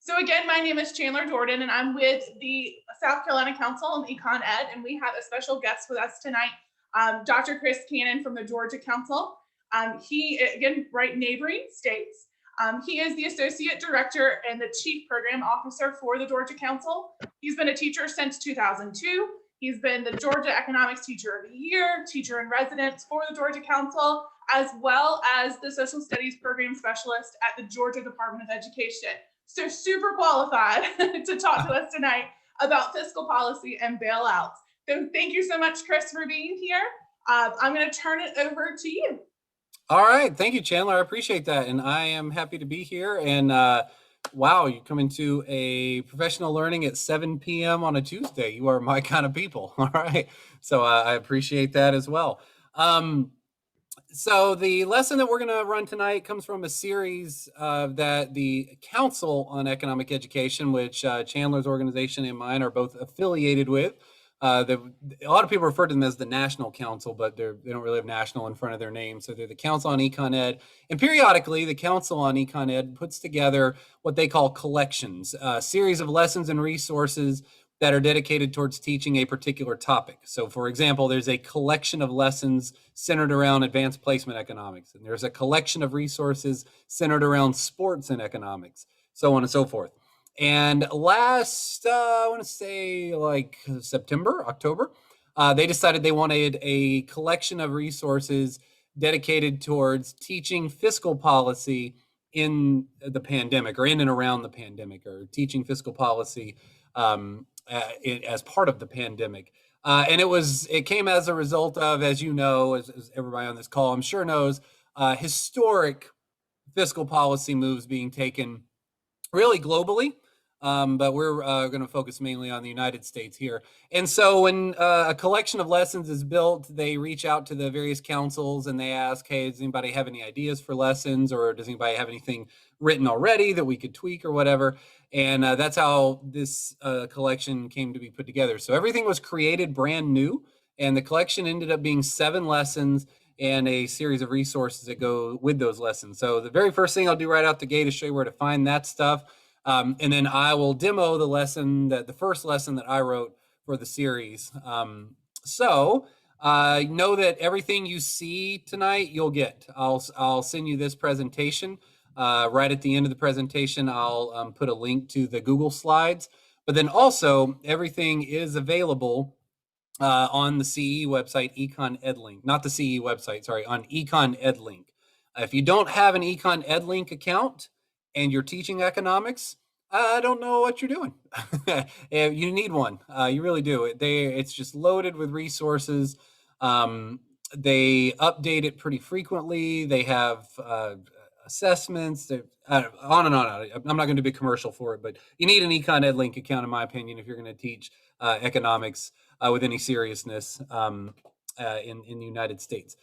So again, my name is Chandler Jordan, and I'm with the South Carolina Council on Econ Ed, and we have a special guest with us tonight, Dr. Chris Cannon from the Georgia Council. He, again, right neighboring states. He is the Associate Director and the Chief Program Officer for the Georgia Council. He's been a teacher since 2002. He's been the Georgia Economics Teacher of the Year, Teacher in Residence for the Georgia Council, as well as the Social Studies Program Specialist at the Georgia Department of Education. So super qualified to talk to us tonight about fiscal policy and bailouts. So thank you so much, Chris, for being here. I'm going to turn it over to you. All right. Thank you, Chandler. I appreciate that. And I am happy to be here. And wow, you come into a professional learning at 7 p.m. on a Tuesday. You are my kind of people. All right. So I appreciate that as well. So the lesson that we're going to run tonight comes from a series that the Council on Economic Education, which Chandler's organization and mine are both affiliated with. A lot of people refer to them as the National Council, but they don't really have national in front of their name. So they're the Council on Econ Ed. And periodically, the Council on Econ Ed puts together what they call collections, a series of lessons and resources that are dedicated towards teaching a particular topic. So for example, there's a collection of lessons centered around advanced placement economics, and there's a collection of resources centered around sports and economics, so on and so forth. And last, I want to say like September, October, they decided they wanted a collection of resources dedicated towards teaching fiscal policy in the pandemic, or in and around the pandemic, or teaching fiscal policy as part of the pandemic. And it came as a result of, as you know, as everybody on this call I'm sure knows, historic fiscal policy moves being taken really globally. But we're going to focus mainly on the United States here. And so when a collection of lessons is built, they reach out to the various councils and they ask, hey, does anybody have any ideas for lessons, or does anybody have anything written already that we could tweak or whatever? And that's how this collection came to be put together. So everything was created brand new, and the collection ended up being 7 lessons and a series of resources that go with those lessons. So the very first thing I'll do right out the gate is show you where to find that stuff. And then I will demo the first lesson that I wrote for the series. So know that everything you see tonight, you'll get. I'll send you this presentation. Right at the end of the presentation, I'll put a link to the Google Slides. But then also, everything is available on the CE website, Econ EdLink. Not the CE website, sorry, on Econ EdLink. If you don't have an Econ EdLink account, and you're teaching economics, I don't know what you're doing. You need one. You really do. It's just loaded with resources. They update it pretty frequently. They have assessments. On and on. I'm not going to be a commercial for it, but you need an Econ EdLink account, in my opinion, if you're going to teach economics with any seriousness in the United States.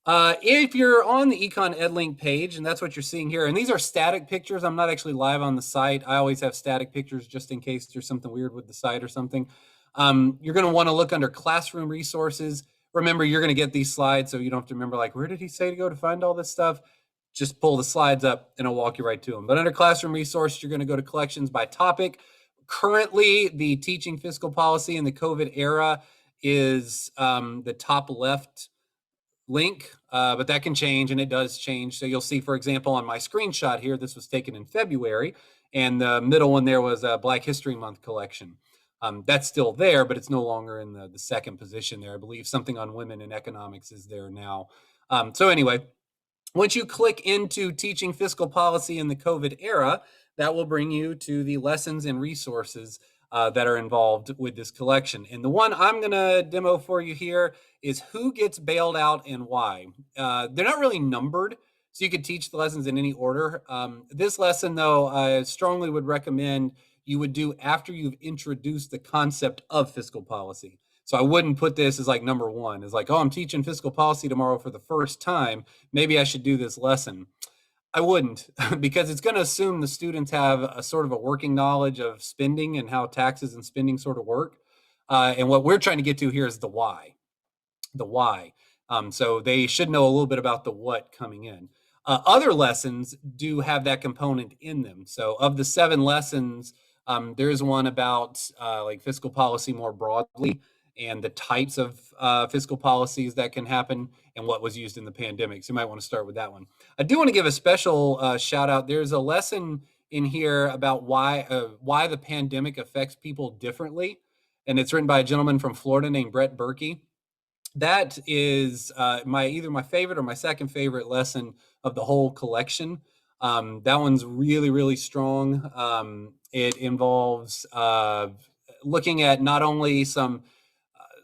If you're on the Econ EdLink page, and that's what you're seeing here, and these are static pictures. I'm not actually live on the site. I always have static pictures just in case there's something weird with the site or something. You're going to want to look under classroom resources. Remember, you're going to get these slides, so you don't have to remember, like, where did he say to go to find all this stuff? Just pull the slides up and I'll walk you right to them. But under classroom resources, you're going to go to collections by topic. Currently, the teaching fiscal policy in the COVID era is the top left link, but that can change, and it does change. So you'll see, for example, on my screenshot here, this was taken in February, and the middle one there was a Black History Month collection. That's still there, but it's no longer in the second position there. I believe something on women in economics is there now. So anyway, once you click into teaching fiscal policy in the COVID era, that will bring you to the lessons and resources that are involved with this collection. And the one I'm going to demo for you here is who gets bailed out and why. They're not really numbered, so you could teach the lessons in any order. This lesson, though, I strongly would recommend you would do after you've introduced the concept of fiscal policy. So I wouldn't put this as like number 1. It's like, oh, I'm teaching fiscal policy tomorrow for the first time. Maybe I should do this lesson. I wouldn't, because it's going to assume the students have a sort of a working knowledge of spending and how taxes and spending sort of work. And what we're trying to get to here is the why. The why. So they should know a little bit about the what coming in. Other lessons do have that component in them. So, of the 7 lessons, there is one about like fiscal policy more broadly and the types of fiscal policies that can happen and what was used in the pandemic. So, you might want to start with that one. I do want to give a special shout out. There's a lesson in here about why the pandemic affects people differently, and it's written by a gentleman from Florida named Brett Berkey. That is my either my favorite or my second favorite lesson of the whole collection. That one's really, really strong. It involves looking at not only some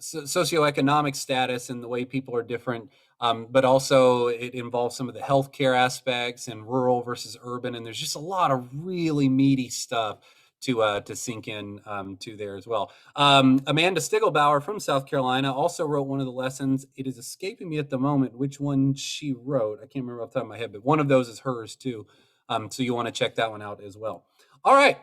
socioeconomic status and the way people are different, but also it involves some of the healthcare aspects and rural versus urban. And there's just a lot of really meaty stuff to sink in to there as well. Amanda Stiglbauer from South Carolina also wrote one of the lessons. It is escaping me at the moment which one she wrote. I can't remember off the top of my head, but one of those is hers too. So you want to check that one out as well. All right.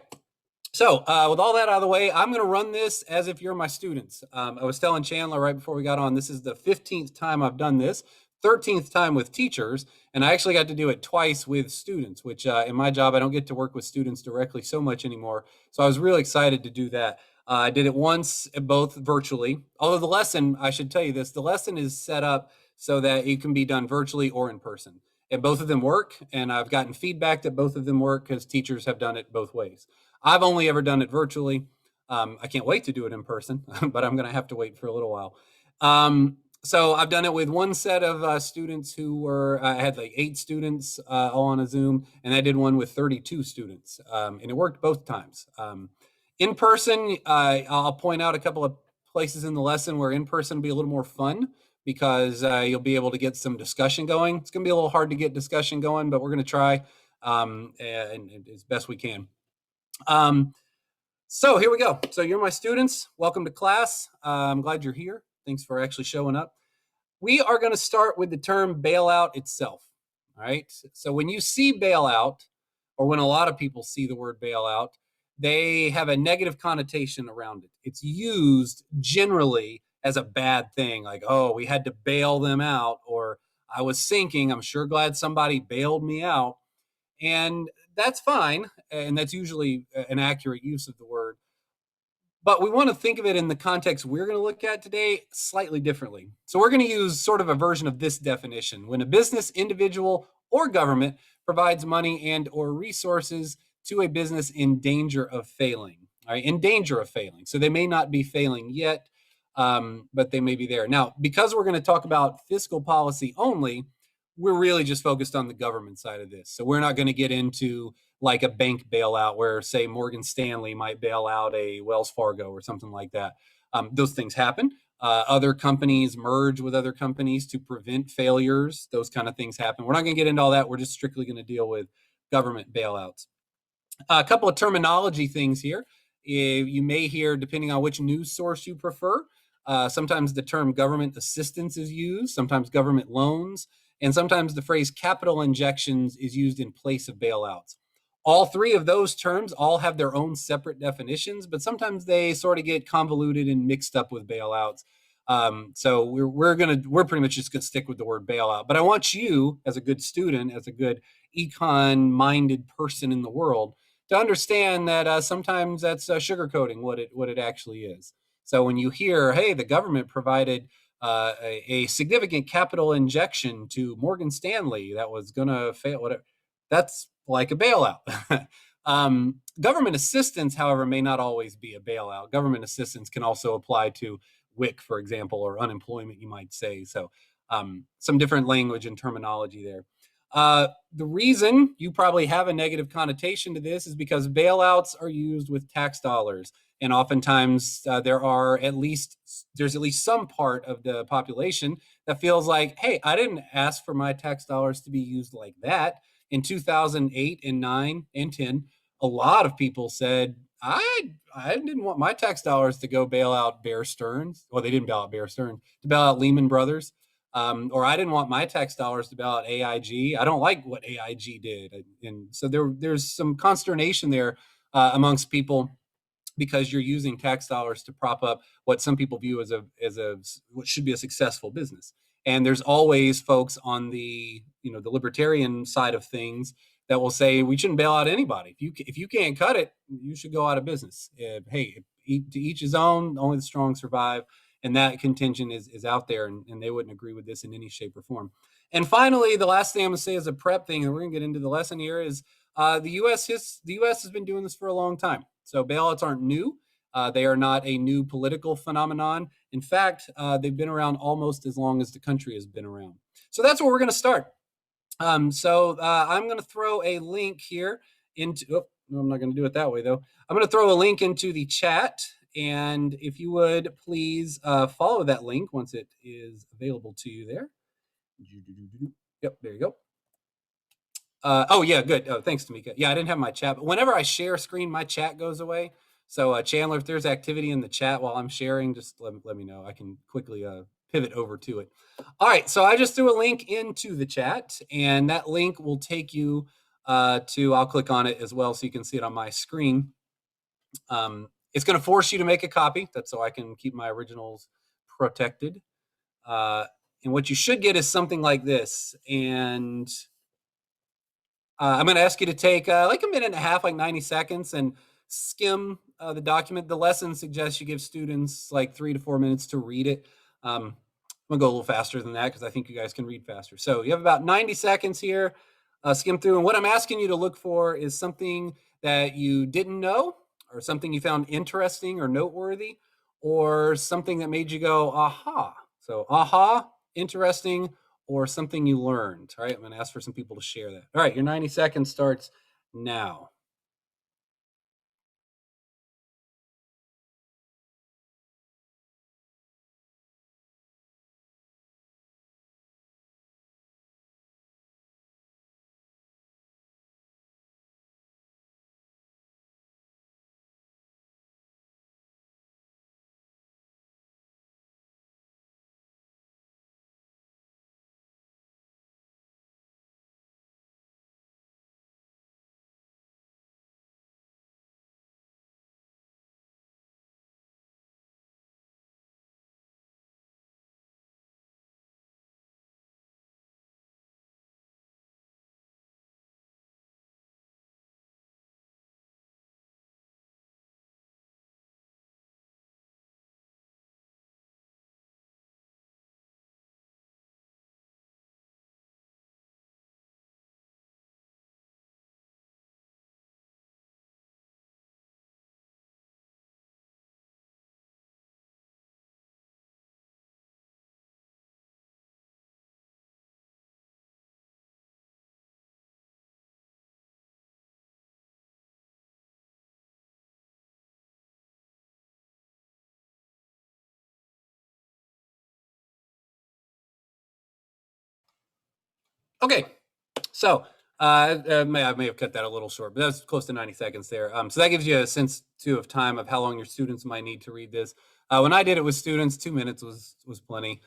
So with all that out of the way, I'm going to run this as if you're my students. I was telling Chandler right before we got on, this is the 15th time I've done this, 13th time with teachers, and I actually got to do it twice with students, which in my job, I don't get to work with students directly so much anymore. So I was really excited to do that. I did it once, both virtually. Although the lesson, I should tell you this, the lesson is set up so that it can be done virtually or in person. And both of them work, and I've gotten feedback that both of them work because teachers have done it both ways. I've only ever done it virtually. I can't wait to do it in person, but I'm going to have to wait for a little while. So I've done it with one set of students who were, I had like 8 students all on a Zoom, and I did one with 32 students, and it worked both times. In person, I'll point out a couple of places in the lesson where in person will be a little more fun because you'll be able to get some discussion going. It's going to be a little hard to get discussion going, but we're going to try and as best we can. So here we go. So you're my students. Welcome to class. I'm glad you're here. Thanks for actually showing up. We are going to start with the term bailout itself. All right. So when you see bailout, or when a lot of people see the word bailout, they have a negative connotation around it. It's used generally as a bad thing, like, oh, we had to bail them out, or I was sinking. I'm sure glad somebody bailed me out. And that's fine. And that's usually an accurate use of the word. But we want to think of it in the context we're going to look at today slightly differently. So we're going to use sort of a version of this definition. When a business, individual, or government provides money and or resources to a business in danger of failing. All right, in danger of failing. So they may not be failing yet, but they may be there. Now, because we're going to talk about fiscal policy only, we're really just focused on the government side of this. So we're not going to get into like a bank bailout where, say, Morgan Stanley might bail out a Wells Fargo or something like that. Those things happen. Other companies merge with other companies to prevent failures. Those kind of things happen. We're not going to get into all that. We're just strictly going to deal with government bailouts. A couple of terminology things here. You may hear, depending on which news source you prefer, sometimes the term government assistance is used, sometimes government loans, and sometimes the phrase capital injections is used in place of bailouts. All 3 of those terms all have their own separate definitions, but sometimes they sort of get convoluted and mixed up with bailouts. So we're pretty much just going to stick with the word bailout. But I want you, as a good student, as a good econ-minded person in the world, to understand that sometimes that's sugarcoating what it actually is. So when you hear, hey, the government provided a significant capital injection to Morgan Stanley that was going to fail, whatever, that's like a bailout. Government assistance, however, may not always be a bailout. Government assistance can also apply to WIC, for example, or unemployment, you might say. So some different language and terminology there. The reason you probably have a negative connotation to this is because bailouts are used with tax dollars. And oftentimes there's at least some part of the population that feels like, hey, I didn't ask for my tax dollars to be used like that. In 2008 and 9 and 10, a lot of people said, I didn't want my tax dollars to go bail out Bear Stearns. Well, they didn't bail out Bear Stearns, to bail out Lehman Brothers. Or I didn't want my tax dollars to bail out AIG. I don't like what AIG did. And so there's some consternation there amongst people because you're using tax dollars to prop up what some people view as what should be a successful business. And there's always folks on the, the libertarian side of things that will say we shouldn't bail out anybody. If you can't cut it, you should go out of business. Hey, to each his own. Only the strong survive, and that contention is out there, and they wouldn't agree with this in any shape or form. And finally, the last thing I'm going to say is a prep thing, and we're going to get into the lesson here is the U.S. has been doing this for a long time. So bailouts aren't new. They are not a new political phenomenon. In fact, they've been around almost as long as the country has been around. So that's where we're going to start. So I'm going to throw a link here into. Oh, no, I'm not going to do it that way though. I'm going to throw a link into the chat, and if you would please follow that link once it is available to you there. Yep, there you go. Oh yeah, good. Oh, thanks, Tamika. Yeah, I didn't have my chat, but whenever I share a screen, my chat goes away. So Chandler, if there's activity in the chat while I'm sharing, just let me know. I can quickly pivot over to it. All right, so I just threw a link into the chat, and that link will take you to. I'll click on it as well, so you can see it on my screen. It's going to force you to make a copy. That's so I can keep my originals protected. And what you should get is something like this, and I'm going to ask you to take like a minute and a half, like 90 seconds, and skim the document. The lesson suggests you give students like 3 to 4 minutes to read it. I'm going to go a little faster than that because I think you guys can read faster. So you have about 90 seconds here. Skim through. And what I'm asking you to look for is something that you didn't know, or something you found interesting or noteworthy, or something that made you go, aha. So, aha, interesting, or something you learned. All right, I'm going to ask for some people to share that. All right, your 90 seconds starts now. Okay, so I may have cut that a little short, but that's close to 90 seconds there. So that gives you a sense too of time of how long your students might need to read this. When I did it with students, 2 minutes was plenty.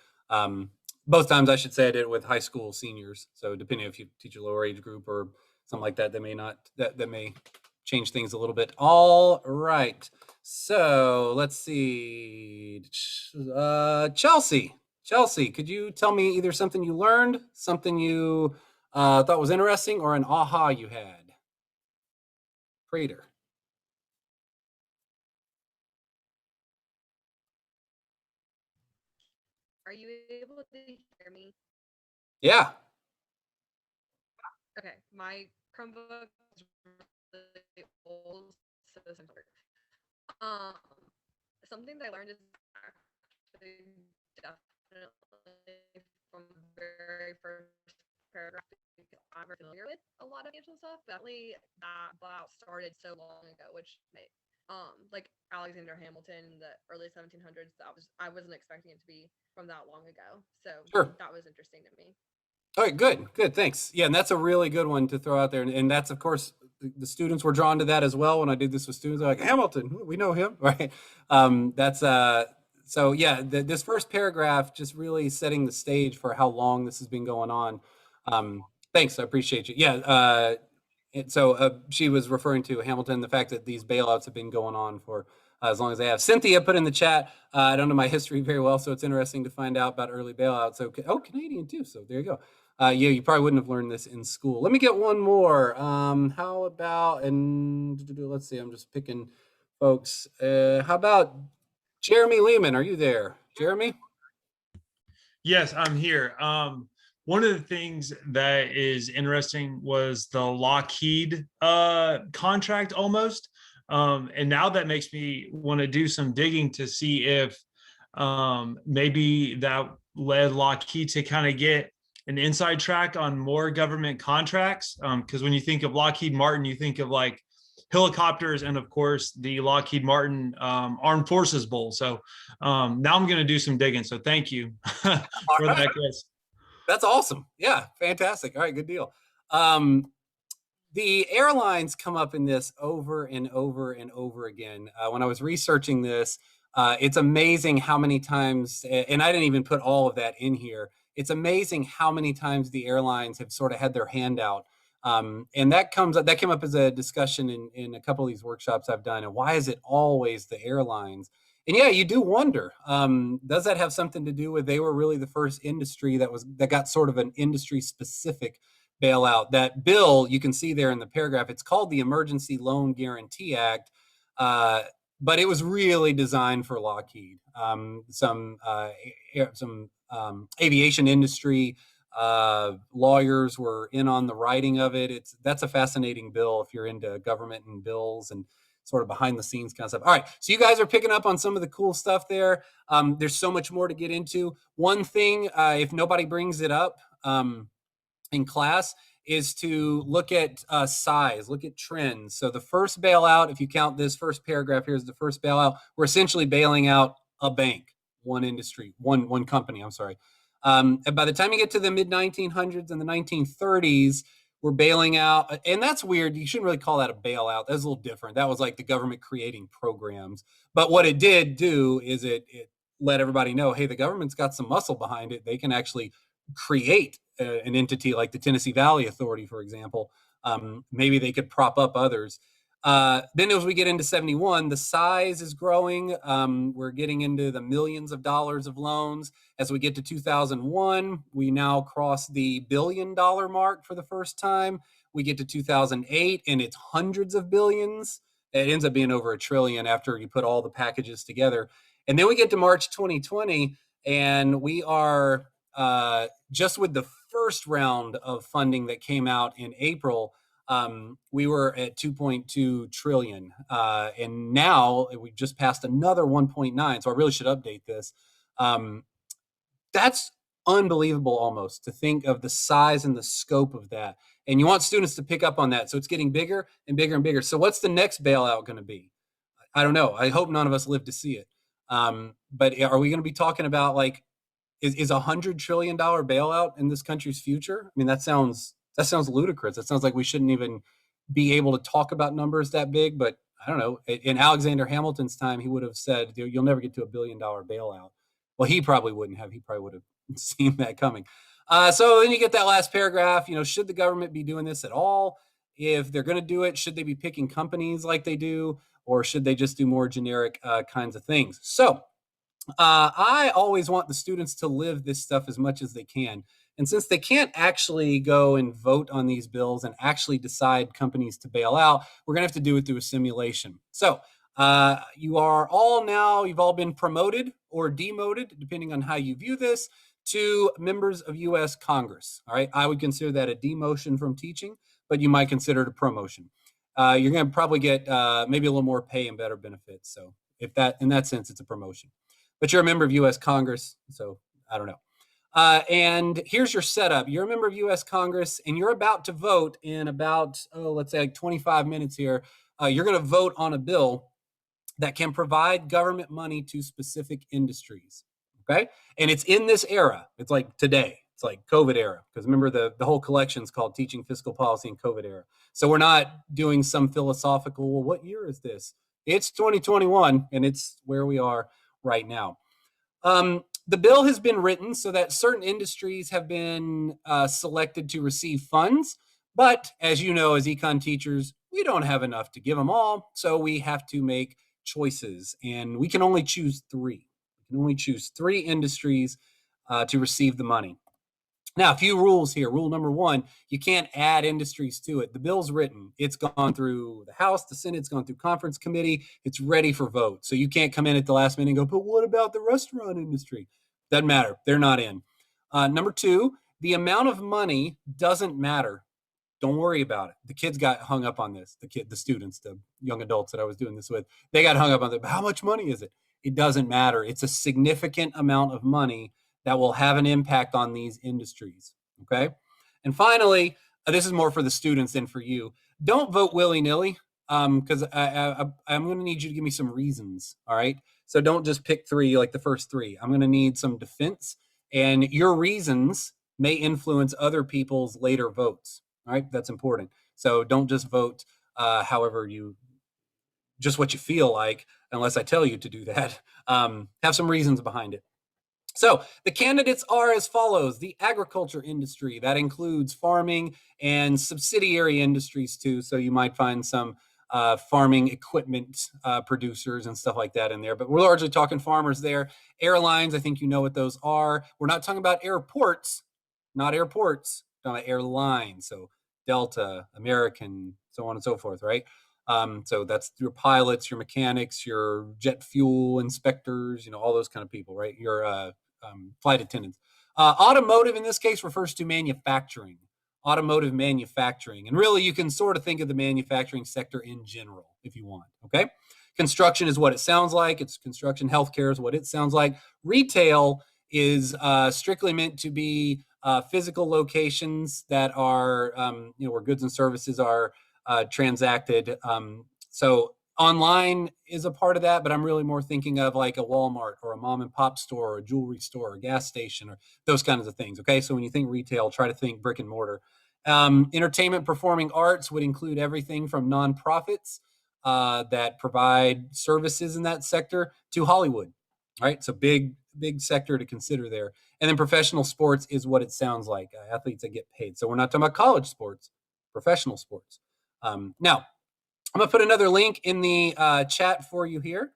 Both times I should say I did it with high school seniors. So depending if you teach a lower age group or something like that, that may change things a little bit. All right. So let's see. Chelsea, could you tell me either something you learned, something you thought was interesting, or an aha you had? Prater. Are you able to hear me? Yeah. Okay, my Chromebook is really old, so sometimes. Um, Something that I learned is actually definitely from the very first paragraph because I'm very familiar with a lot of financial stuff. But definitely that blowout started so long ago, which made like Alexander Hamilton in the early 1700s. I wasn't expecting it to be from that long ago, so Sure. that was interesting to me. All right, good, thanks. Yeah, and that's a really good one to throw out there, and that's of course the students were drawn to that as well. When I did this with students, they're like Hamilton, we know him, right? That's so yeah. This first paragraph just really setting the stage for how long this has been going on. Thanks, I appreciate you. Yeah, so she was referring to Hamilton, the fact that these bailouts have been going on for as long as they have. Cynthia put in the chat, I don't know my history very well, so it's interesting to find out about early bailouts. Okay. Oh, Canadian too, so there you go. Yeah, you probably wouldn't have learned this in school. Let me get one more. How about, and let's see, I'm just picking folks. How about Jeremy Lehman? Are you there, Jeremy? Yes, I'm here. One of the things that is interesting was the Lockheed contract almost. And now that makes me want to do some digging to see if maybe that led Lockheed to kind of get an inside track on more government contracts. Because when you think of Lockheed Martin, you think of like helicopters and of course the Lockheed Martin Armed Forces Bowl. So now I'm going to do some digging. So thank you for that, Chris. That's awesome. Yeah, fantastic. All right, good deal. The airlines come up in this over and over and over again. When I was researching this, it's amazing how many times, and I didn't even put all of that in here. It's amazing how many times the airlines have sort of had their hand out. And that came up as a discussion in a couple of these workshops I've done. And why is it always the airlines? And yeah, you do wonder, does that have something to do with they were really the first industry that got sort of an industry specific bailout? That bill you can see there in the paragraph, it's called the Emergency Loan Guarantee Act, but it was really designed for Lockheed. Some aviation industry lawyers were in on the writing of it. That's a fascinating bill if you're into government and bills and sort of behind the scenes kind of stuff. All right, so you guys are picking up on some of the cool stuff there. There's so much more to get into. One thing, if nobody brings it up in class, is to look at size, look at trends. So the first bailout, if you count this first paragraph here as the first bailout, we're essentially bailing out a bank, one industry, one company, I'm sorry. And by the time you get to the mid 1900s and the 1930s, we're bailing out, and that's weird. You shouldn't really call that a bailout. That's a little different. That was like the government creating programs. But what it did do is it let everybody know, hey, the government's got some muscle behind it. They can actually create an entity like the Tennessee Valley Authority, for example. Maybe they could prop up others. Then as we get into 71, the size is growing. We're getting into the millions of dollars of loans. As we get to 2001, we now cross the $1 billion mark for the first time. We get to 2008 and it's hundreds of billions. It ends up being over $1 trillion after you put all the packages together. And then we get to March 2020 and we are just with the first round of funding that came out in April, we were at 2.2 trillion. And now we just passed another 1.9. So I really should update this. That's unbelievable almost to think of the size and the scope of that. And you want students to pick up on that. So it's getting bigger and bigger and bigger. So what's the next bailout going to be? I don't know. I hope none of us live to see it. But are we going to be talking about like, is $100 trillion bailout in this country's future? I mean, that sounds ludicrous. It sounds like we shouldn't even be able to talk about numbers that big, but I don't know. In Alexander Hamilton's time, he would have said, you'll never get to $1 billion bailout. Well, he probably wouldn't have. He probably would have seen that coming. So then you get that last paragraph, should the government be doing this at all? If they're going to do it, should they be picking companies like they do, or should they just do more generic kinds of things? So I always want the students to live this stuff as much as they can. And since they can't actually go and vote on these bills and actually decide companies to bail out, we're going to have to do it through a simulation. So you've all been promoted or demoted, depending on how you view this, to members of U.S. Congress. All right. I would consider that a demotion from teaching, but you might consider it a promotion. You're going to probably get maybe a little more pay and better benefits. So in that sense, it's a promotion. But you're a member of U.S. Congress, so I don't know. And here's your setup. You're a member of U.S. Congress, and you're about to vote in about, let's say like 25 minutes here. You're going to vote on a bill that can provide government money to specific industries, okay? And it's in this era. It's like today. It's like COVID era, because remember the whole collection is called Teaching Fiscal Policy in COVID Era. So we're not doing some philosophical, well, what year is this? It's 2021, and it's where we are right now. The bill has been written so that certain industries have been selected to receive funds. But as you know, as econ teachers, we don't have enough to give them all. So we have to make choices, and we can only choose 3. We can only choose 3 industries to receive the money. Now, a few rules here. Rule number 1, you can't add industries to it. The bill's written. It's gone through the House, the Senate, it's gone through conference committee. It's ready for vote. So you can't come in at the last minute and go, but what about the restaurant industry? Doesn't matter. They're not in. Number 2, the amount of money doesn't matter. Don't worry about it. The kids got hung up on this. The students, the young adults that I was doing this with, they got hung up on it. How much money is it? It doesn't matter. It's a significant amount of money that will have an impact on these industries. Okay. And finally, this is more for the students than for you. Don't vote willy-nilly, because I'm going to need you to give me some reasons. All right. So don't just pick 3 like the first 3. I'm going to need some defense, and your reasons may influence other people's later votes. All right. That's important. So don't just vote however just what you feel like, unless I tell you to do that. Have some reasons behind it. So the candidates are as follows: the agriculture industry, that includes farming and subsidiary industries too. So you might find some farming equipment producers and stuff like that in there, but we're largely talking farmers there. Airlines, I think you know what those are. We're not talking about airports, not airports, we're talking about airlines. So Delta, American, so on and so forth, right? So that's your pilots, your mechanics, your jet fuel inspectors, all those kind of people, right? Your flight attendants. Automotive in this case refers to manufacturing, automotive manufacturing. And really you can sort of think of the manufacturing sector in general if you want, okay? Construction is what it sounds like. It's construction. Healthcare is what it sounds like. Retail is strictly meant to be physical locations that are, where goods and services are transacted. So online is a part of that, but I'm really more thinking of like a Walmart or a mom and pop store or a jewelry store or a gas station or those kinds of things. Okay. So when you think retail, try to think brick and mortar. Entertainment, performing arts would include everything from nonprofits that provide services in that sector to Hollywood. Right. So big sector to consider there. And then professional sports is what it sounds like. Athletes that get paid. So we're not talking about college sports, professional sports. Now, I'm going to put another link in the chat for you here.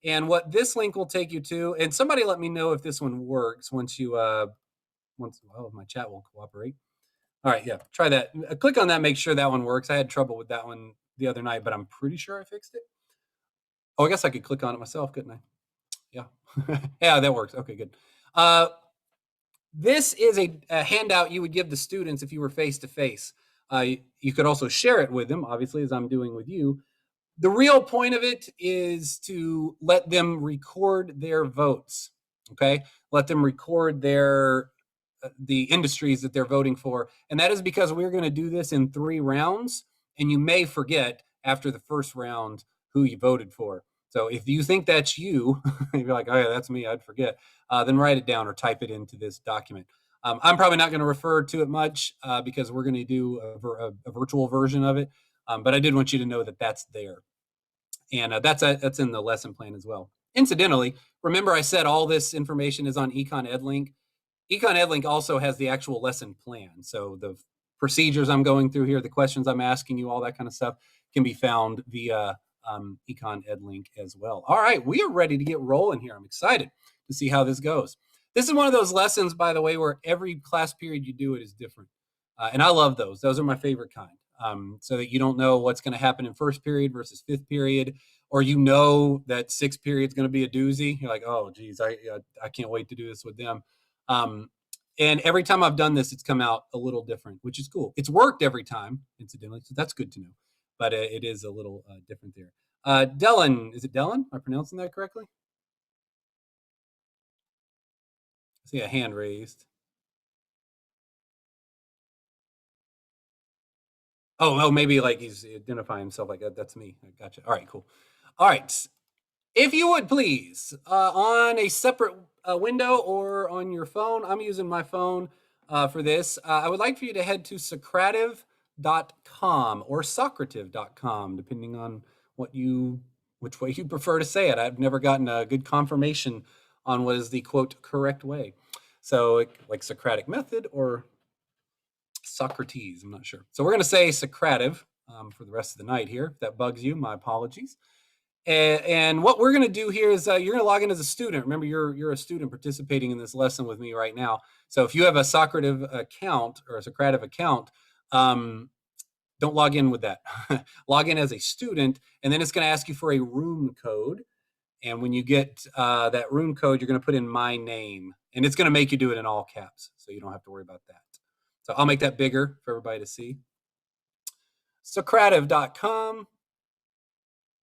And what this link will take you to, and somebody let me know if this one works once my chat will cooperate. All right, yeah, try that. Click on that, make sure that one works. I had trouble with that one the other night, but I'm pretty sure I fixed it. Oh, I guess I could click on it myself, couldn't I? Yeah. Yeah, that works. Okay, good. This is a handout you would give the students if you were face-to-face. You could also share it with them, obviously, as I'm doing with you. The real point of it is to let them record their votes, okay? Let them record the industries that they're voting for. And that is because we're going to do this in 3 rounds, and you may forget after the first round who you voted for. So if you think that's you, you're like, oh yeah, that's me, I'd forget, then write it down or type it into this document. I'm probably not going to refer to it much because we're going to do a virtual version of it. But I did want you to know that that's there. And that's in the lesson plan as well. Incidentally, remember I said all this information is on Econ EdLink. Econ EdLink also has the actual lesson plan. So the procedures I'm going through here, the questions I'm asking you, all that kind of stuff can be found via Econ EdLink as well. All right, we are ready to get rolling here. I'm excited to see how this goes. This is one of those lessons, by the way, where every class period you do it is different. And I love those. Those are my favorite kind. So that you don't know what's going to happen in first period versus fifth period, or that sixth period is going to be a doozy. You're like, oh, geez, I can't wait to do this with them. And every time I've done this, it's come out a little different, which is cool. It's worked every time, incidentally, so that's good to know. But it is a little different there. Dylan, is it Dylan? Am I pronouncing that correctly? I see a hand raised. Oh, maybe like he's identifying himself like that. That's me. I gotcha. All right, cool. All right. If you would please, on a separate window or on your phone, I'm using my phone for this. I would like for you to head to Socrative.com or Socrative.com, depending on which way you prefer to say it. I've never gotten a good confirmation on what is the quote correct way. So like Socratic method or Socrates, I'm not sure. So we're going to say Socrative for the rest of the night here. If that bugs you, my apologies. And what we're going to do here is you're going to log in as a student. Remember, you're a student participating in this lesson with me right now. So if you have a Socrative account or a Socrative account, don't log in with that. Log in as a student, and then it's going to ask you for a room code. And when you get that room code, you're going to put in my name, and it's going to make you do it in all caps, so you don't have to worry about that. So I'll make that bigger for everybody to see. Socrative.com.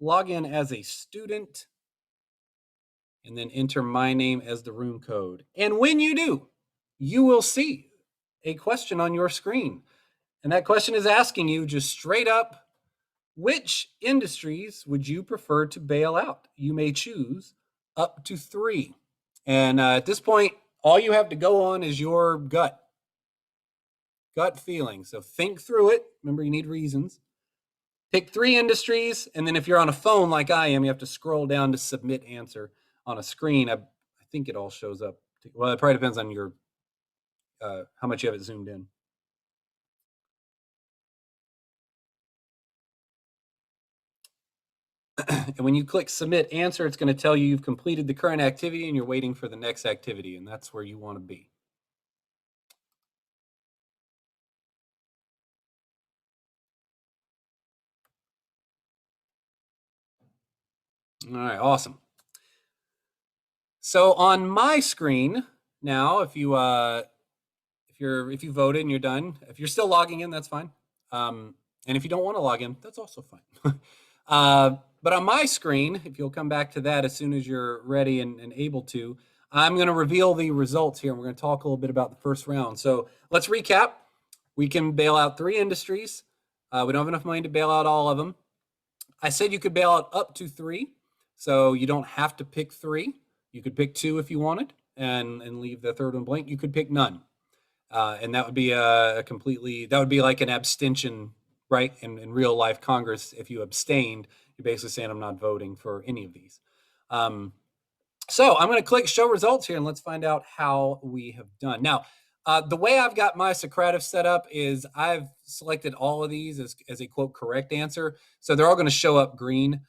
Log in as a student, and then enter my name as the room code. And when you do, you will see a question on your screen. And that question is asking you just straight up, which industries would you prefer to bail out? You may choose up to 3. And at this point, all you have to go on is your gut feeling. So think through it. Remember, you need reasons. Pick 3 industries, and then if you're on a phone like I am, you have to scroll down to submit answer on a screen. I think it all shows up. Well, it probably depends on your how much you have it zoomed in. And when you click submit answer, it's going to tell you you've completed the current activity and you're waiting for the next activity, and that's where you want to be. All right, awesome. So on my screen now, if you voted and you're done, if you're still logging in, that's fine. And if you don't want to log in, that's also fine. But on my screen, if you'll come back to that as soon as you're ready and able to, I'm going to reveal the results here, and we're going to talk a little bit about the first round. So let's recap. We can bail out 3 industries. We don't have enough money to bail out all of them. I said you could bail out up to 3, so you don't have to pick 3. You could pick 2 if you wanted and leave the third one blank. You could pick none. And that would be that would be like an abstention, right? In real life Congress, if you abstained, you're basically saying I'm not voting for any of these. So I'm going to click show results here, and let's find out how we have done. Now, the way I've got my Socrative set up is I've selected all of these as a quote correct answer. So they're all going to show up green.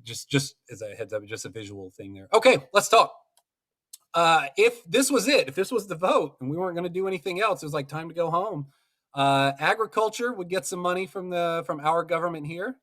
Just as a heads up, just a visual thing there. Okay, let's talk. If this was it, if this was the vote and we weren't going to do anything else, it was like time to go home. Agriculture would get some money from our government here.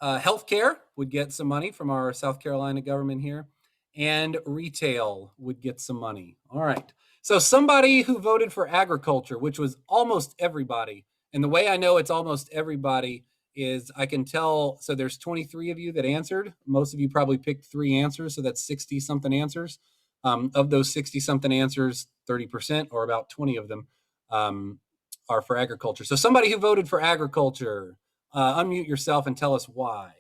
Healthcare would get some money from our South Carolina government here, and retail would get some money. All right. So somebody who voted for agriculture, which was almost everybody, and the way I know it's almost everybody is I can tell. So there's 23 of you that answered. Most of you probably picked 3 answers, so that's 60 something answers. Of those 60 something answers, 30% or about 20 of them are for agriculture. So somebody who voted for agriculture, unmute yourself and tell us why.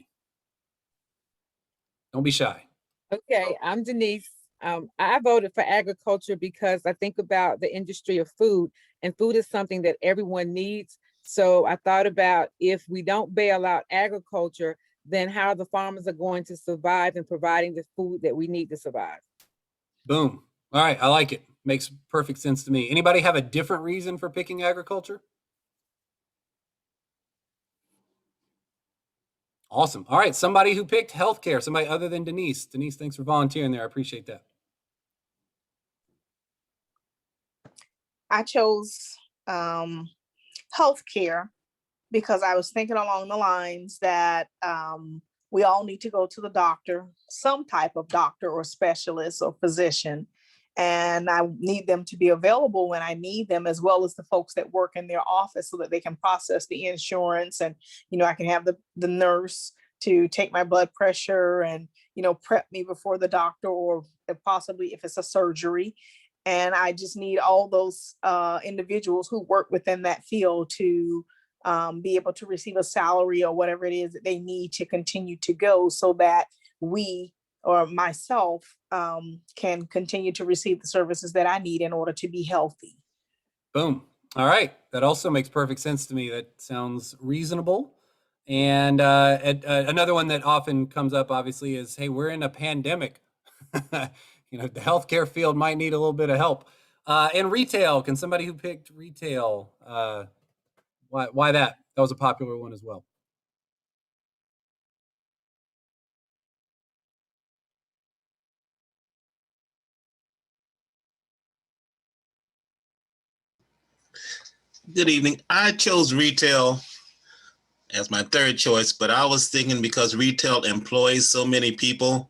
Don't be shy. Okay, I'm Denise. I voted for agriculture because I think about the industry of food, and food is something that everyone needs. So I thought about, if we don't bail out agriculture, then how the farmers are going to survive in providing the food that we need to survive. Boom. All right, I like it. Makes perfect sense to me. Anybody have a different reason for picking agriculture? Awesome. All right, somebody who picked healthcare, somebody other than Denise. Denise, thanks for volunteering there. I appreciate that. I chose healthcare because I was thinking along the lines that we all need to go to the doctor, some type of doctor or specialist or physician. And I need them to be available when I need them, as well as the folks that work in their office, so that they can process the insurance. And, I can have the nurse to take my blood pressure and, prep me before the doctor, or possibly if it's a surgery. And I just need all those individuals who work within that field to be able to receive a salary or whatever it is that they need to continue to go, so that we, or myself, can continue to receive the services that I need in order to be healthy. Boom. All right. That also makes perfect sense to me. That sounds reasonable. And another one that often comes up, obviously, is, hey, we're in a pandemic. The healthcare field might need a little bit of help. And retail, can somebody who picked retail, why that? That was a popular one as well. Good evening. I chose retail as my third choice, but I was thinking because retail employs so many people,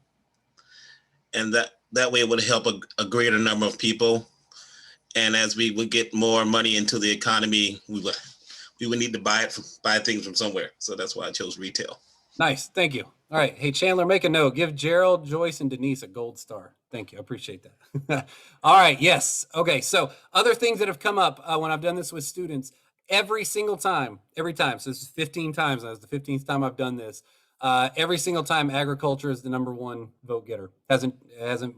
and that way it would help a greater number of people. And as we would get more money into the economy, we would need to buy things from somewhere. So that's why I chose retail. Nice. Thank you. All right. Hey, Chandler, make a note. Give Gerald, Joyce, and Denise a gold star. Thank you. I appreciate that. All right. Yes. Okay. So other things that have come up when I've done this with students every single time, every time. So this is 15 times. That was the 15th time I've done this. Every single time agriculture is the number one vote getter. Hasn't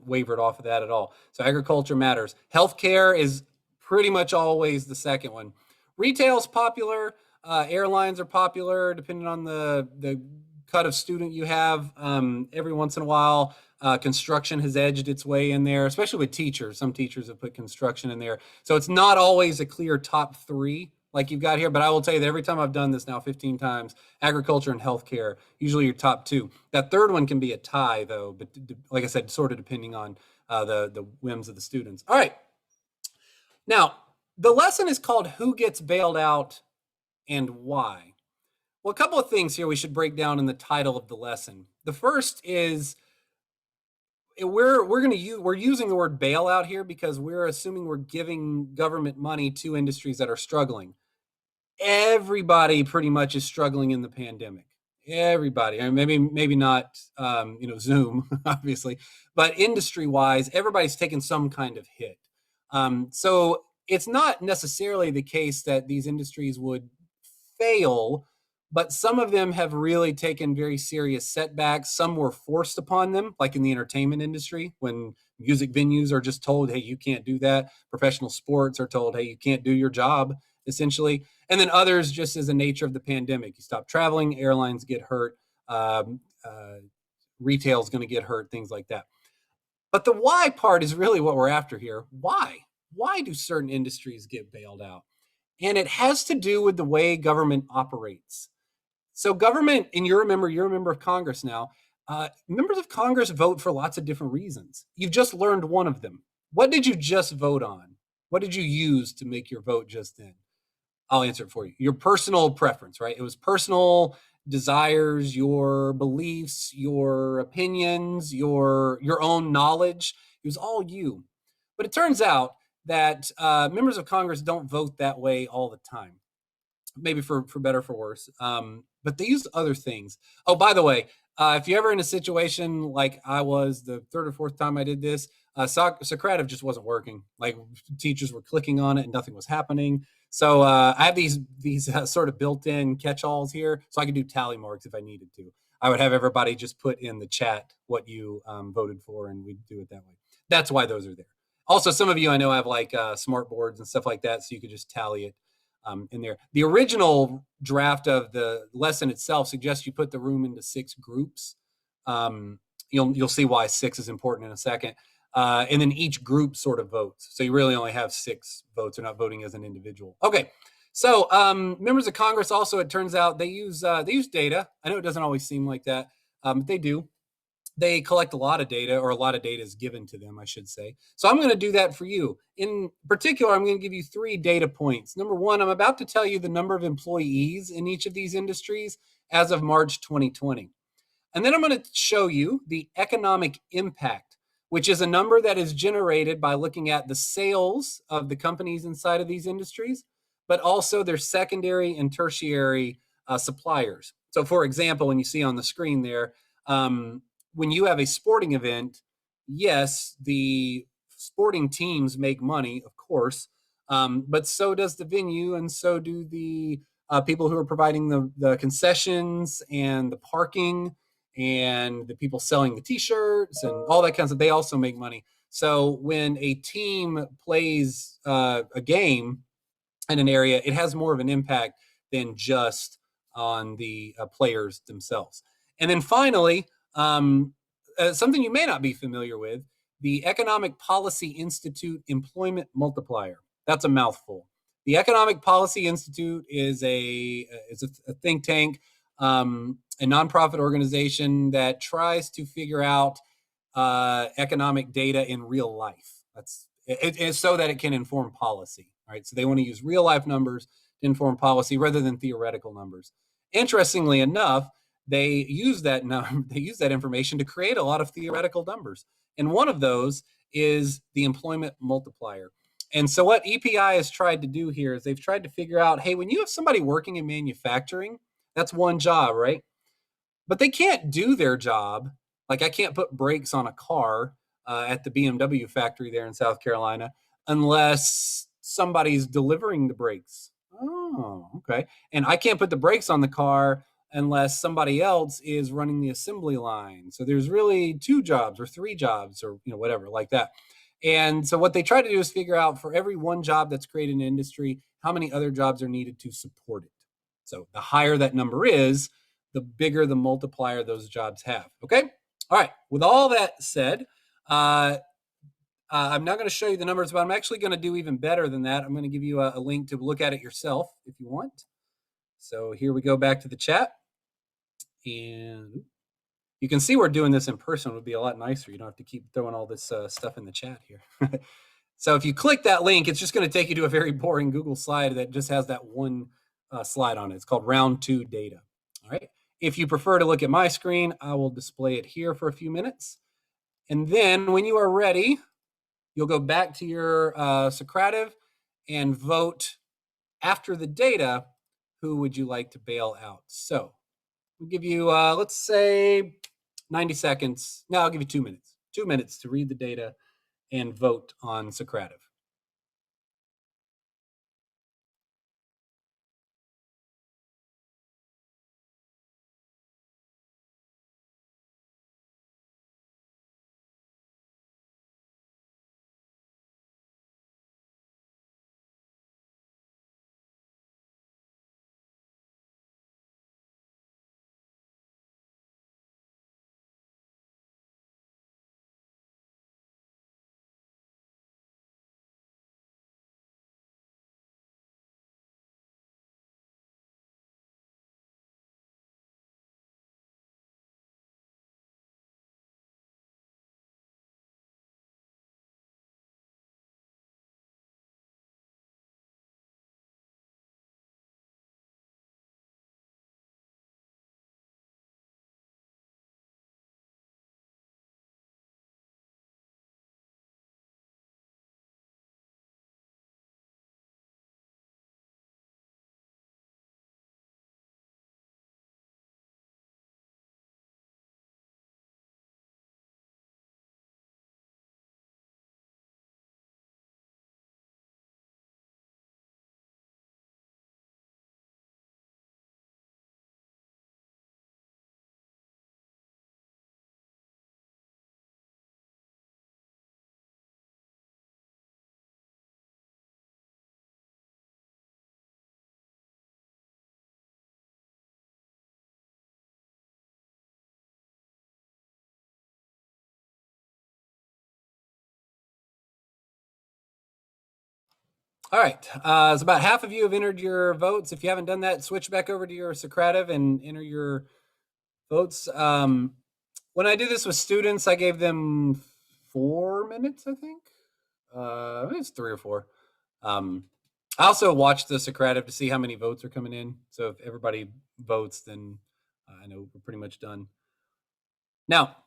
wavered off of that at all. So agriculture matters. Healthcare is pretty much always the second one. Retail's popular. Airlines are popular depending on the cut of student you have. Every once in a while, construction has edged its way in there, especially with teachers. Some teachers have put construction in there. So it's not always a clear top three like you've got here, but I will tell you that every time I've done this now 15 times, agriculture and healthcare, usually your top two. That third one can be a tie though, but like I said, sort of depending on the whims of the students. All right. Now, the lesson is called Who Gets Bailed Out and Why? Well, a couple of things here we should break down in the title of the lesson. The first is we're using the word bailout here because we're assuming we're giving government money to industries that are struggling. Everybody pretty much is struggling in the pandemic. Everybody, I mean, maybe not Zoom, obviously, but industry-wise, everybody's taken some kind of hit. So it's not necessarily the case that these industries would fail, but some of them have really taken very serious setbacks. Some were forced upon them, like in the entertainment industry, when music venues are just told, hey, you can't do that. Professional sports are told, hey, you can't do your job, essentially. And then others, just as the nature of the pandemic, you stop traveling, airlines get hurt, retail is going to get hurt, things like that. But the why part is really what we're after here. Why? Why do certain industries get bailed out? And it has to do with the way government operates. So government, and you're a member of Congress now. Members of Congress vote for lots of different reasons. You've just learned one of them. What did you just vote on? What did you use to make your vote just then? I'll answer it for you. Your personal preference, right? It was personal desires, your beliefs, your opinions, your own knowledge. It was all you. But it turns out that members of Congress don't vote that way all the time. Maybe for better or for worse. But they use other things. Oh, by the way, if you're ever in a situation like I was the third or fourth time I did this, Socrative just wasn't working. Like teachers were clicking on it and nothing was happening. So I have these sort of built-in catch-alls here, so I could do tally marks if I needed to. I would have everybody just put in the chat what you voted for, and we'd do it that way. That's why those are there. Also, some of you I know have like smart boards and stuff like that, so you could just tally it in there. The original draft of the lesson itself suggests you put the room into 6 groups. You'll see why 6 is important in a second. And then each group sort of votes. So you really only have 6 votes. You're not voting as an individual. Okay. So members of Congress also, it turns out they use data. I know it doesn't always seem like that, but they do. They collect a lot of data, or a lot of data is given to them, I should say. So I'm going to do that for you. In particular, I'm going to give you 3 data points. Number 1, I'm about to tell you the number of employees in each of these industries as of March 2020. And then I'm going to show you the economic impact, which is a number that is generated by looking at the sales of the companies inside of these industries, but also their secondary and tertiary suppliers. So for example, when you see on the screen there, when you have a sporting event, yes, the sporting teams make money, of course, but so does the venue, and so do the people who are providing the concessions and the parking and the people selling the t-shirts and all that kind of stuff. They also make money. So when a team plays a game in an area, it has more of an impact than just on the players themselves. And then finally, something you may not be familiar with, the Economic Policy Institute Employment Multiplier. That's a mouthful. The Economic Policy Institute is a think tank, a nonprofit organization that tries to figure out economic data in real life. It's so that it can inform policy. All right, so they want to use real life numbers to inform policy rather than theoretical numbers. Interestingly enough, they use that information to create a lot of theoretical numbers. And one of those is the employment multiplier. And so what EPI has tried to do here is they've tried to figure out, hey, when you have somebody working in manufacturing, that's one job, right? But they can't do their job. Like I can't put brakes on a car at the BMW factory there in South Carolina unless somebody's delivering the brakes. Oh, okay. And I can't put the brakes on the car unless somebody else is running the assembly line. So there's really 2 jobs or 3 jobs or whatever like that. And so what they try to do is figure out for every 1 job that's created in industry, how many other jobs are needed to support it. So the higher that number is, the bigger the multiplier those jobs have. Okay. All right. With all that said, I'm not going to show you the numbers, but I'm actually going to do even better than that. I'm going to give you a link to look at it yourself if you want. So here we go back to the chat. And you can see we're doing this in person. It would be a lot nicer. You don't have to keep throwing all this stuff in the chat here. So if you click that link, it's just going to take you to a very boring Google slide that just has that one slide on it. It's called round 2 data. All right. If you prefer to look at my screen, I will display it here for a few minutes. And then when you are ready, you'll go back to your Socrative and vote after the data, who would you like to bail out? So we'll give you, let's say 90 seconds. No, I'll give you 2 minutes. 2 minutes to read the data and vote on Socrative. All right, so about half of you have entered your votes. If you haven't done that, switch back over to your Socrative and enter your votes. When I did this with students, I gave them 4 minutes, I think. It's 3 or 4. I also watched the Socrative to see how many votes are coming in. So if everybody votes, then I know we're pretty much done. Now,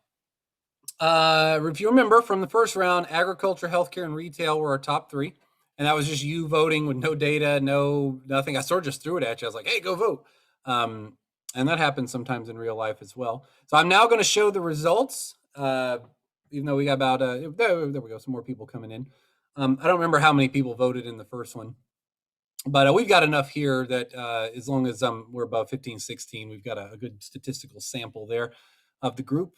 if you remember from the first round, agriculture, healthcare, and retail were our top 3. And that was just you voting with no data, nothing. I sort of just threw it at you. I was like, hey, go vote. And that happens sometimes in real life as well. So I'm now going to show the results, even though we got about, there we go, some more people coming in. I don't remember how many people voted in the first one. But we've got enough here that as long as we're above 15, 16, we've got a good statistical sample there of the group.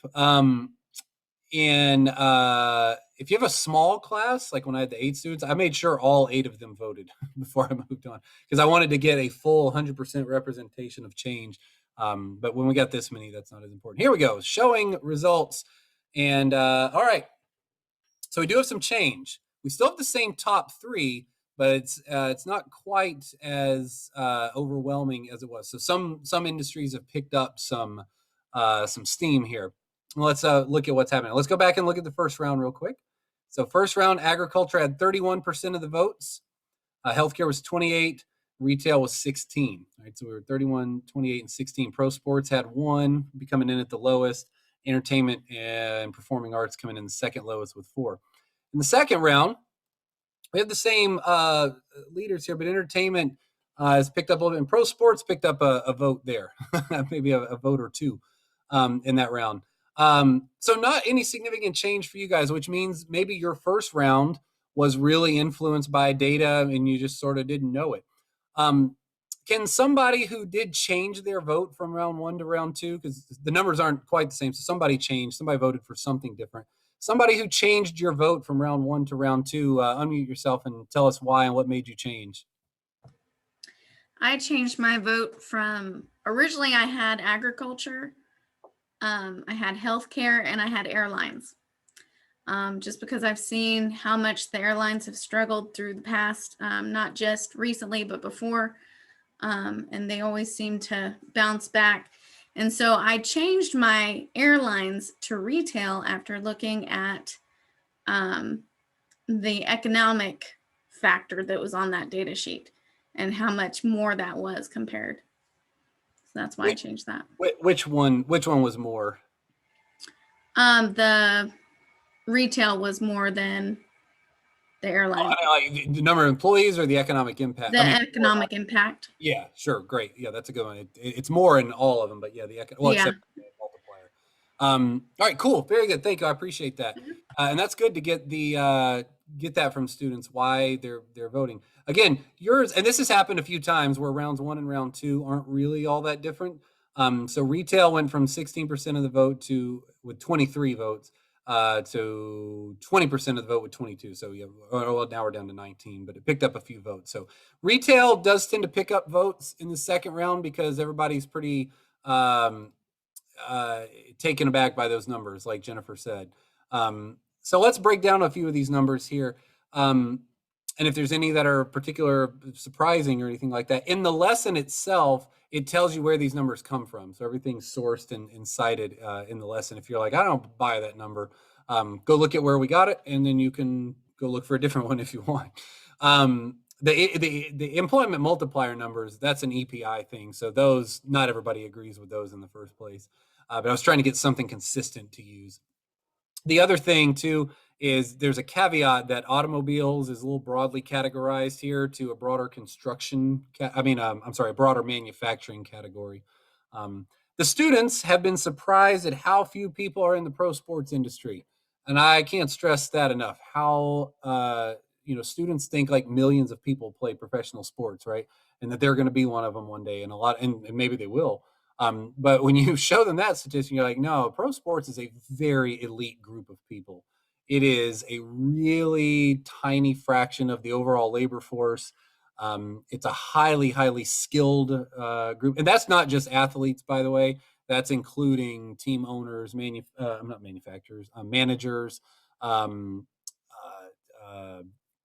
And if you have a small class, like when I had the 8 students, I made sure all 8 of them voted before I moved on because I wanted to get a full 100% representation of change. But when we got this many, that's not as important. Here we go, showing results. And all right, so we do have some change. We still have the same top 3, but it's not quite as overwhelming as it was. So some industries have picked up some steam here. Let's look at what's happening. Let's go back and look at the first round real quick. So first round, agriculture had 31% of the votes. Healthcare was 28, retail was 16. Right, so we were 31, 28, and 16. Pro sports had 1, coming in at the lowest. Entertainment and performing arts coming in the second lowest with 4. In the second round, we have the same leaders here, but entertainment has picked up a little bit, and pro sports picked up a vote there, maybe a vote or two in that round. So not any significant change for you guys, which means maybe your first round was really influenced by data and you just sort of didn't know it. Can somebody who did change their vote from round 1 to round 2, because the numbers aren't quite the same, so somebody changed, somebody voted for something different. Somebody who changed your vote from round 1 to round 2, unmute yourself and tell us why and what made you change. I changed my vote from, originally I had agriculture, I had healthcare, and I had airlines. Just because I've seen how much the airlines have struggled through the past, not just recently, but before. And they always seem to bounce back. And so I changed my airlines to retail after looking at the economic factor that was on that data sheet and how much more that was compared. So that's why I changed that. Which one was more? The retail was more than the airline. The number of employees or the economic impact? The economic impact. Yeah, sure. Great. Yeah, that's a good one. It's more in all of them, but yeah, except the multiplier. All right, cool. Very good. Thank you. I appreciate that. And that's good to get get that from students, why they're voting. Again, yours, and this has happened a few times where rounds 1 and round 2 aren't really all that different. So retail went from 16% of the vote with 23 votes to 20% of the vote with 22. So yeah, well, now we're down to 19, but it picked up a few votes. So retail does tend to pick up votes in the second round because everybody's pretty taken aback by those numbers, like Jennifer said. So let's break down a few of these numbers here. And if there's any that are particular surprising or anything like that, in the lesson itself, it tells you where these numbers come from. So everything's sourced and cited in the lesson. If you're like, I don't buy that number, go look at where we got it, and then you can go look for a different one if you want. The employment multiplier numbers, that's an EPI thing. So those, not everybody agrees with those in the first place. But I was trying to get something consistent to use. The other thing too is there's a caveat that automobiles is a little broadly categorized here to a broader a broader manufacturing category. The students have been surprised at how few people are in the pro sports industry. And I can't stress that enough, how, students think like millions of people play professional sports, right? And that they're going to be one of them one day, and maybe they will. But when you show them that statistic, you're like, no, pro sports is a very elite group of people. It is a really tiny fraction of the overall labor force. It's a highly, highly skilled group. And that's not just athletes, by the way. That's including team owners, managers,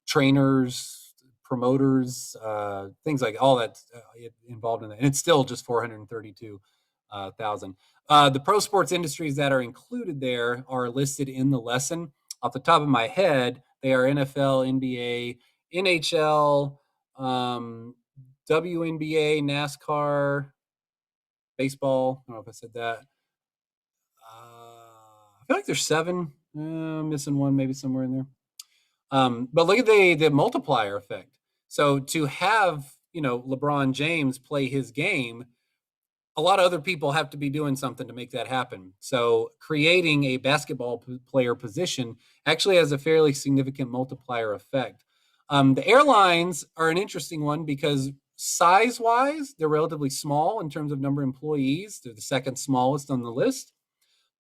trainers, promoters, things like all that involved in that. And it's still just 432,000. The pro sports industries that are included there are listed in the lesson. Off the top of my head, they are NFL, NBA, NHL, WNBA, NASCAR, baseball. I don't know if I said that. I feel like there's 7. Missing one, maybe somewhere in there. But look at the multiplier effect. So to have, LeBron James play his game, a lot of other people have to be doing something to make that happen. So creating a basketball player position actually has a fairly significant multiplier effect. The airlines are an interesting one because size-wise, they're relatively small in terms of number of employees. They're the second smallest on the list.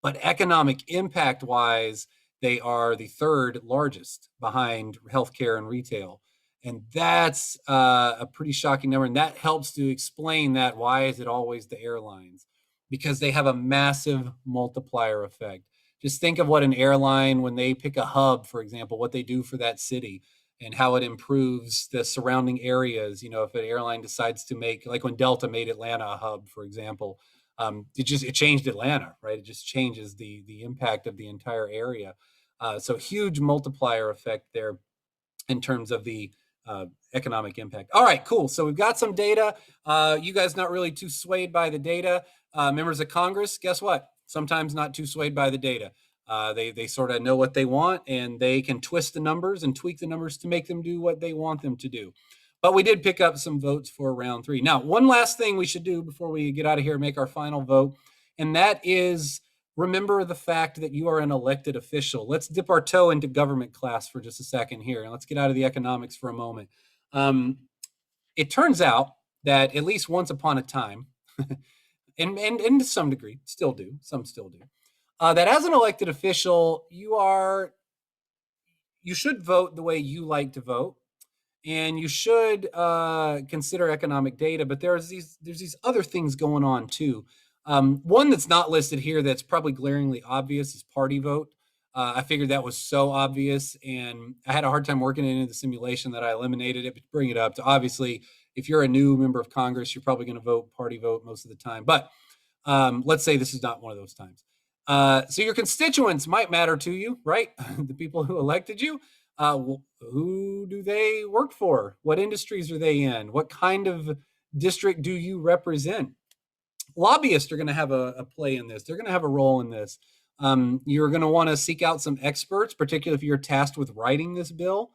But economic impact-wise, they are the third largest behind healthcare and retail. And that's a pretty shocking number. And that helps to explain that. Why is it always the airlines? Because they have a massive multiplier effect. Just think of what an airline, when they pick a hub, for example, what they do for that city and how it improves the surrounding areas. If an airline decides to make, like when Delta made Atlanta a hub, for example, it changed Atlanta, right? It just changes the impact of the entire area. So huge multiplier effect there in terms of the economic impact. All right, cool. So we've got some data. You guys not really too swayed by the data. Members of Congress, guess what? Sometimes not too swayed by the data. They sort of know what they want, and they can twist the numbers and tweak the numbers to make them do what they want them to do. But we did pick up some votes for round 3. Now, one last thing we should do before we get out of here and make our final vote, and that is remember the fact that you are an elected official. Let's dip our toe into government class for just a second here, and let's get out of the economics for a moment. It turns out that at least once upon a time, and to some degree, some still do, that as an elected official, you should vote the way you like to vote. And you should consider economic data, but there's these other things going on too. One that's not listed here that's probably glaringly obvious is party vote. I figured that was so obvious, and I had a hard time working it into the simulation that I eliminated it, but to bring it up to obviously, if you're a new member of Congress, you're probably going to vote party vote most of the time. But let's say this is not one of those times. So your constituents might matter to you, right? The people who elected you. Who do they work for? What industries are they in? What kind of district do you represent? Lobbyists are going to have a play in this. They're going to have a role in this. You're going to want to seek out some experts, particularly if you're tasked with writing this bill.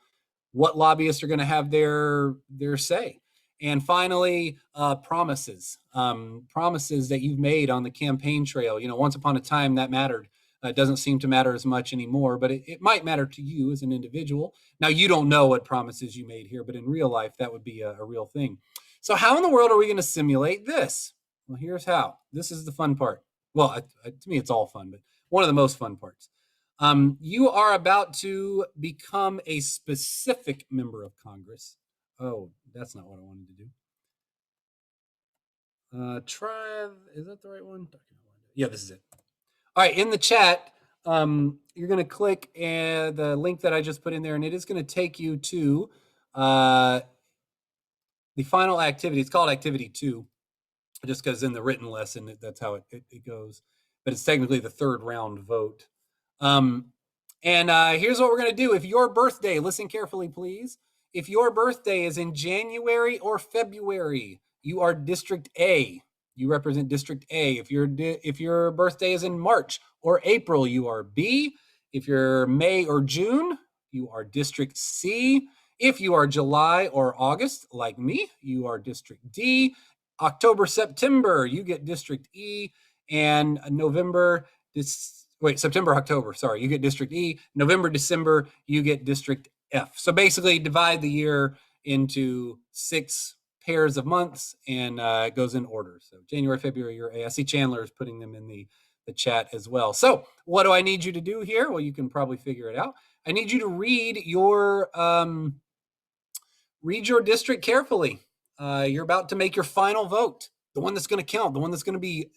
What lobbyists are going to have their say? And finally, promises that you've made on the campaign trail. Once upon a time that mattered. It doesn't seem to matter as much anymore, but it might matter to you as an individual. Now, you don't know what promises you made here, but in real life, that would be a real thing. So how in the world are we going to simulate this? Well, here's how. This is the fun part. Well, to me, it's all fun, but one of the most fun parts. You are about to become a specific member of Congress. Oh, that's not what I wanted to do. Is that the right one? Yeah, this is it. All right, in the chat, you're going to click the link that I just put in there, and it is going to take you to the final activity. It's called Activity 2, just because in the written lesson, that's how it goes. But it's technically the third round vote. And here's what we're going to do. If your birthday, listen carefully, please. If your birthday is in January or February, you are District A. You represent District A. If your birthday is in March or April, you are B. If you're May or June, you are District C. If you are July or August, like me, you are District D. October, September, you get District E. And September, October, sorry, you get District E. November, December, you get District F. So basically divide the year into 6 pairs of months, and it goes in order. So January, February, you're A. I see Chandler is putting them in the chat as well. So what do I need you to do here? Well, you can probably figure it out. I need you to read your district carefully. You're about to make your final vote, the one that's going to count, the one that's going to be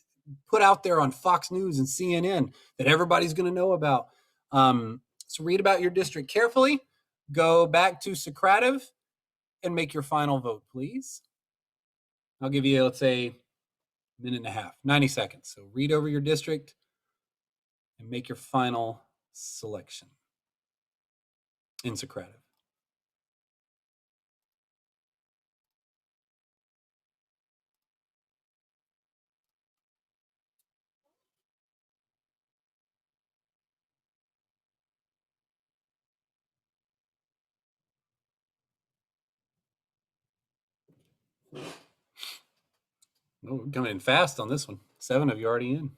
put out there on Fox News and CNN that everybody's going to know about. So read about your district carefully. Go back to Socrative and make your final vote, please. I'll give you, let's say, a minute and a half, 90 seconds. So read over your district and make your final selection in Socrative. Oh, we're coming in fast on this one. 7 of you already in.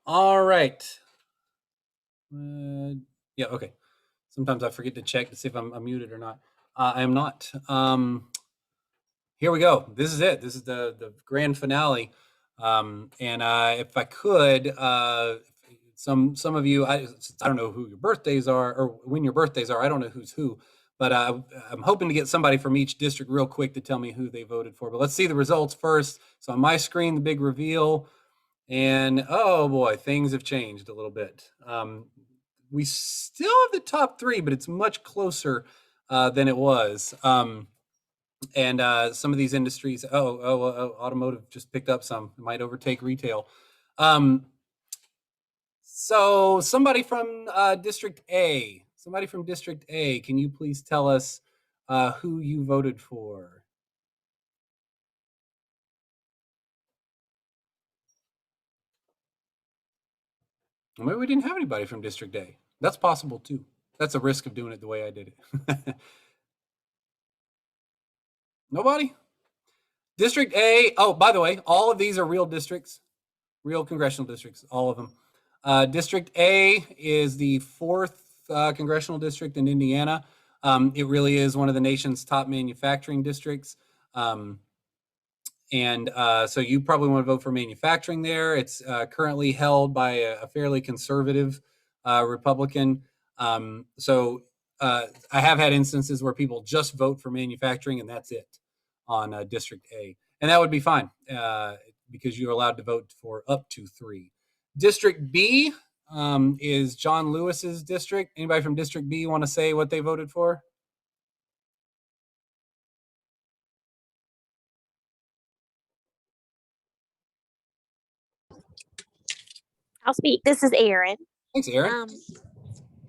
All right. Yeah, okay. Sometimes I forget to check to see if I'm muted or not. I am not. here we go. This is it. This is the grand finale. If I could, some of you, I don't know who your birthdays are or when your birthdays are. I don't know who's who, but I'm hoping to get somebody from each district real quick to tell me who they voted for. But let's see the results first. So on my screen, the big reveal, and oh boy, things have changed a little bit. We still have the top three, but it's much closer than it was. Some of these industries, automotive just picked up some, it might overtake retail. So somebody from District A, can you please tell us who you voted for? Well, maybe we didn't have anybody from District A. That's possible too. That's a risk of doing it the way I did it. Nobody? District A, oh, by the way, all of these are real districts, real congressional districts, all of them. District A is the 4th congressional district in Indiana. It really is one of the nation's top manufacturing districts. So you probably want to vote for manufacturing there. It's currently held by a fairly conservative Republican. I have had instances where people just vote for manufacturing and that's it on District A. And that would be fine because you're allowed to vote for up to 3. District B is John Lewis's district. Anybody from District B want to say what they voted for? I'll speak. This is Erin. Thanks, Erin.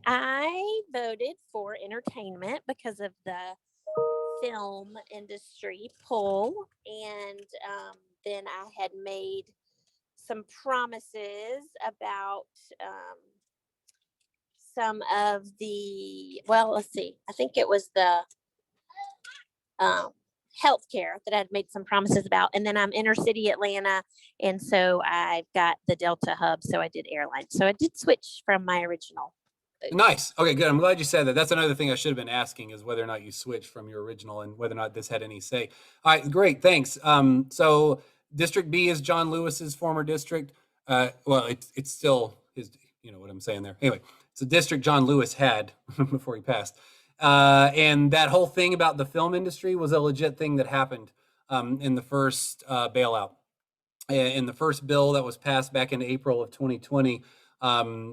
I voted for entertainment because of the film industry pull, and then I had made some promises about some of the, well, let's see, I think it was the healthcare that I'd made some promises about. And then I'm inner city Atlanta. And so I've got the Delta hub. So I did airline. So I did switch from my original. Nice. Okay, good. I'm glad you said that. That's another thing I should have been asking is whether or not you switched from your original and whether or not this had any say. All right, great. Thanks. So District B is John Lewis's former district. Well, it's still his, you know what I'm saying there. Anyway, it's a district John Lewis had before he passed. And that whole thing about the film industry was a legit thing that happened in the first bailout. In the first bill that was passed back in April of 2020,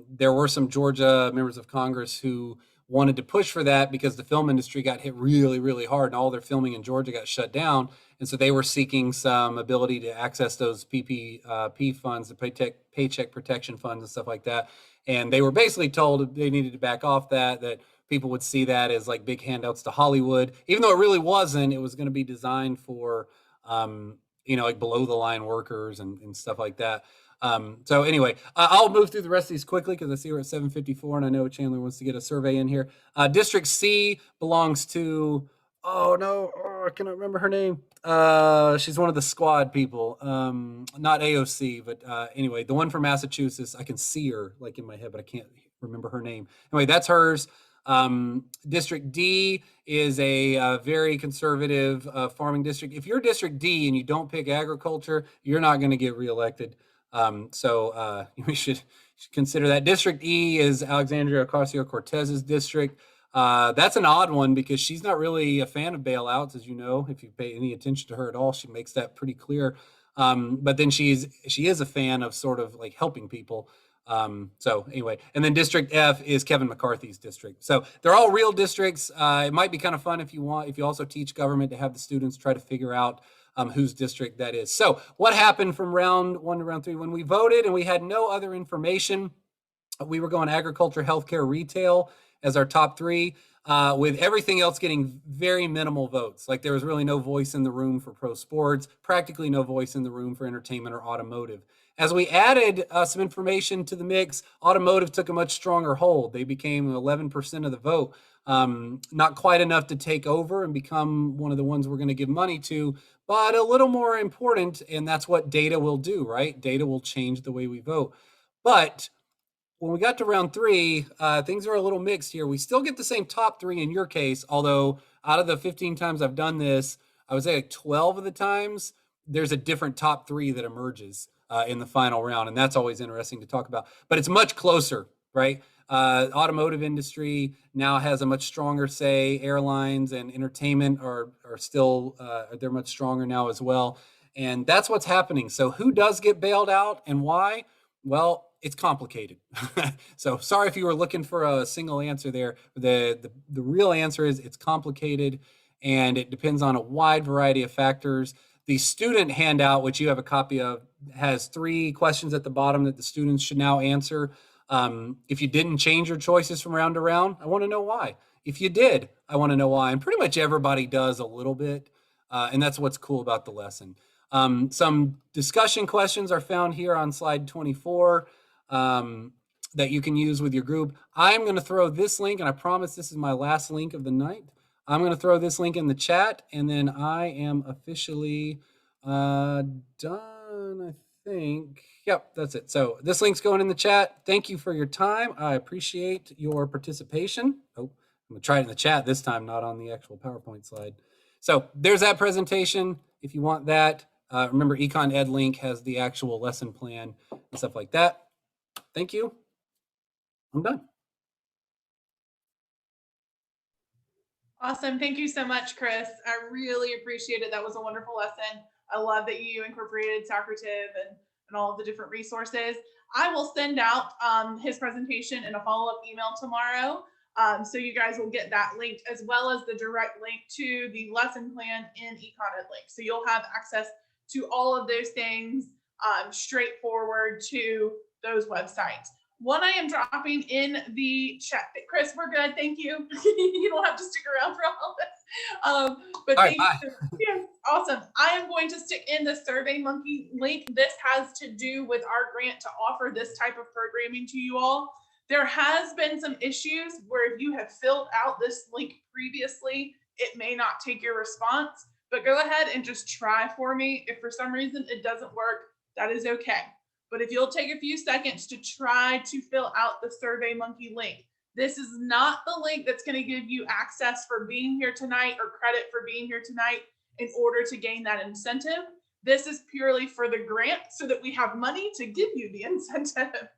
there were some Georgia members of Congress who wanted to push for that because the film industry got hit really, really hard and all their filming in Georgia got shut down. And so they were seeking some ability to access those PPP funds, the paycheck protection funds and stuff like that. And they were basically told they needed to back off that people would see that as like big handouts to Hollywood, even though it really wasn't. It was going to be designed for, like below the line workers and stuff like that. So anyway, I'll move through the rest of these quickly because I see we're at 7:54 and I know Chandler wants to get a survey in here. District C belongs to, I cannot remember her name. She's one of the squad people, not AOC, but anyway, the one from Massachusetts. I can see her like in my head, but I can't remember her name. Anyway, that's hers. District D is a very conservative farming district. If you're District D and you don't pick agriculture, you're not going to get reelected. So we should consider that. District E is Alexandria Ocasio-Cortez's district. That's an odd one because she's not really a fan of bailouts, as you know. If you pay any attention to her at all, she makes that pretty clear. But then she is a fan of sort of like helping people. So anyway, and then District F is Kevin McCarthy's district. So they're all real districts. It might be kind of fun if you also teach government to have the students try to figure out whose district that is. So what happened from round 1 to round 3? When we voted and we had no other information, we were going agriculture, healthcare, retail as our top 3, with everything else getting very minimal votes. Like there was really no voice in the room for pro sports, practically no voice in the room for entertainment or automotive. As we added some information to the mix, automotive took a much stronger hold. They became 11% of the vote. Not quite enough to take over and become one of the ones we're going to give money to, but a little more important, and that's what data will do, right? Data will change the way we vote. But when we got to round 3, things are a little mixed here. We still get the same top 3 in your case, although out of the 15 times I've done this, I would say like 12 of the times, there's a different top 3 that emerges in the final round. And that's always interesting to talk about. But it's much closer, right? Automotive industry now has a much stronger say. Airlines and entertainment are still, they're much stronger now as well. And that's what's happening. So who does get bailed out and why? Well, it's complicated. So sorry if you were looking for a single answer there. The real answer is it's complicated, and it depends on a wide variety of factors. The student handout, which you have a copy of, has 3 questions at the bottom that the students should now answer. If you didn't change your choices from round to round, I want to know why. If you did, I want to know why. And pretty much everybody does a little bit. And that's what's cool about the lesson. Some discussion questions are found here on slide 24 that you can use with your group. I'm going to throw this link, and I promise this is my last link of the night. I'm going to throw this link in the chat, and then I am officially done, I think. Yep, that's it. So this link's going in the chat. Thank you for your time. I appreciate your participation. Oh, I'm going to try it in the chat this time, not on the actual PowerPoint slide. So there's that presentation. If you want that, remember Econ Ed link has the actual lesson plan and stuff like that. Thank you. I'm done. Awesome. Thank you so much, Chris. I really appreciate it. That was a wonderful lesson. I love that you incorporated Socrative and all of the different resources. I will send out his presentation in a follow-up email tomorrow. So you guys will get that linked, as well as the direct link to the lesson plan in Econ Ed link. So you'll have access to all of those things straightforward to those websites. One I am dropping in the chat. Chris, we're good. Thank you. You don't have to stick around for all this. But All thank right, you. Yeah, awesome. I am going to stick in the SurveyMonkey link. This has to do with our grant to offer this type of programming to you all. There has been some issues where if you have filled out this link previously, it may not take your response, but go ahead and just try for me. If for some reason it doesn't work, that is okay. But if you'll take a few seconds to try to fill out the SurveyMonkey link, this is not the link that's going to give you access for being here tonight or credit for being here tonight in order to gain that incentive. This is purely for the grant so that we have money to give you the incentive.